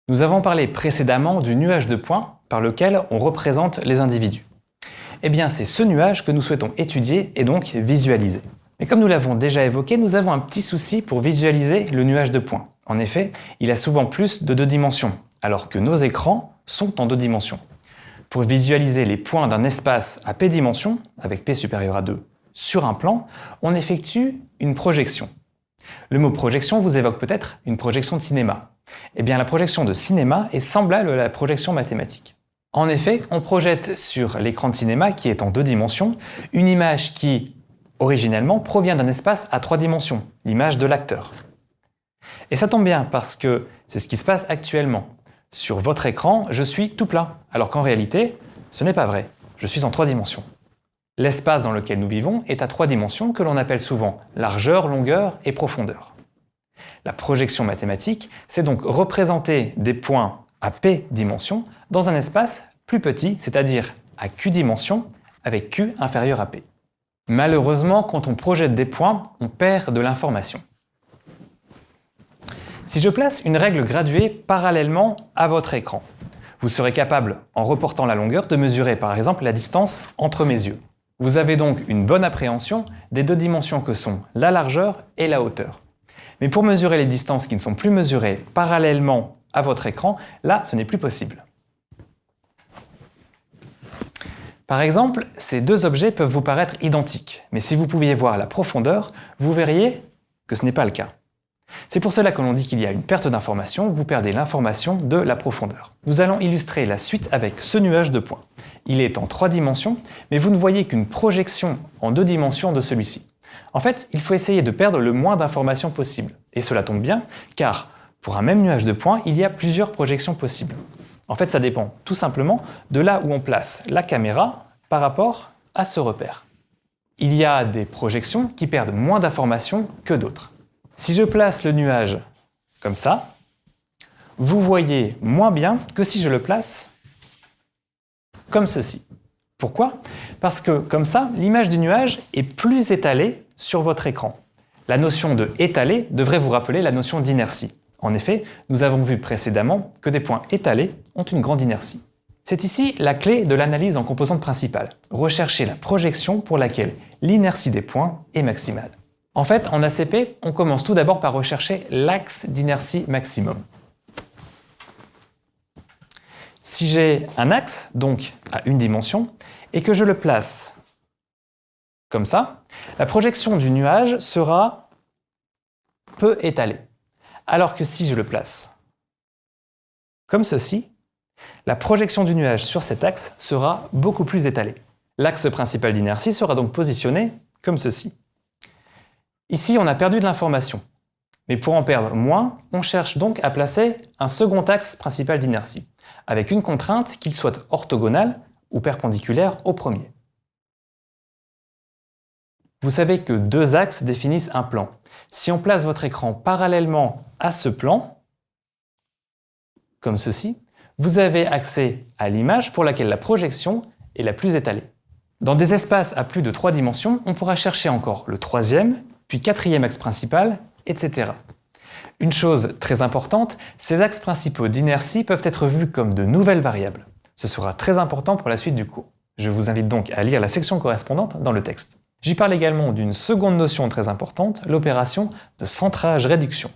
Nous avons parlé précédemment du nuage de points par lequel on représente les individus. Eh bien, c'est ce nuage que nous souhaitons étudier et donc visualiser. Mais comme nous l'avons déjà évoqué, nous avons un petit souci pour visualiser le nuage de points. En effet, il a souvent plus de 2 dimensions, alors que nos écrans sont en 2 dimensions. Pour visualiser les points d'un espace à p dimensions, avec p supérieur à 2, sur un plan, on effectue une projection. Le mot projection vous évoque peut-être une projection de cinéma. Eh bien, la projection de cinéma est semblable à la projection mathématique. En effet, on projette sur l'écran de cinéma, qui est en 2 dimensions, une image qui, originellement, provient d'un espace à 3 dimensions, l'image de l'acteur. Et ça tombe bien parce que c'est ce qui se passe actuellement. Sur votre écran, je suis tout plat, alors qu'en réalité, ce n'est pas vrai. Je suis en 3 dimensions. L'espace dans lequel nous vivons est à 3 dimensions que l'on appelle souvent largeur, longueur et profondeur. La projection mathématique, c'est donc représenter des points à p dimensions dans un espace plus petit, c'est-à-dire à q dimensions, avec q inférieur à p. Malheureusement, quand on projette des points, on perd de l'information. Si je place une règle graduée parallèlement à votre écran, vous serez capable, en reportant la longueur, de mesurer par exemple la distance entre mes yeux. Vous avez donc une bonne appréhension des 2 dimensions que sont la largeur et la hauteur. Mais pour mesurer les distances qui ne sont plus mesurées parallèlement à votre écran, là, ce n'est plus possible. Par exemple, ces 2 objets peuvent vous paraître identiques, mais si vous pouviez voir la profondeur, vous verriez que ce n'est pas le cas. C'est pour cela que l'on dit qu'il y a une perte d'information, vous perdez l'information de la profondeur. Nous allons illustrer la suite avec ce nuage de points. Il est en 3 dimensions, mais vous ne voyez qu'une projection en 2 dimensions de celui-ci. En fait, il faut essayer de perdre le moins d'informations possible. Et cela tombe bien, car pour un même nuage de points, il y a plusieurs projections possibles. En fait, ça dépend tout simplement de là où on place la caméra par rapport à ce repère. Il y a des projections qui perdent moins d'informations que d'autres. Si je place le nuage comme ça, vous voyez moins bien que si je le place comme ceci. Pourquoi? Parce que comme ça, l'image du nuage est plus étalée sur votre écran. La notion de étalé devrait vous rappeler la notion d'inertie. En effet, nous avons vu précédemment que des points étalés ont une grande inertie. C'est ici la clé de l'analyse en composantes principales. Rechercher la projection pour laquelle l'inertie des points est maximale. En fait, en ACP, on commence tout d'abord par rechercher l'axe d'inertie maximum. Si j'ai un axe, donc à une dimension, et que je le place comme ça, la projection du nuage sera peu étalée. Alors que si je le place comme ceci, la projection du nuage sur cet axe sera beaucoup plus étalée. L'axe principal d'inertie sera donc positionné comme ceci. Ici, on a perdu de l'information. Mais pour en perdre moins, on cherche donc à placer un second axe principal d'inertie, avec une contrainte qu'il soit orthogonal ou perpendiculaire au premier. Vous savez que 2 axes définissent un plan. Si on place votre écran parallèlement à ce plan, comme ceci, vous avez accès à l'image pour laquelle la projection est la plus étalée. Dans des espaces à plus de 3 dimensions, on pourra chercher encore le 3e, puis 4e axe principal, etc. Une chose très importante, ces axes principaux d'inertie peuvent être vus comme de nouvelles variables. Ce sera très important pour la suite du cours. Je vous invite donc à lire la section correspondante dans le texte. J'y parle également d'une seconde notion très importante, l'opération de centrage-réduction.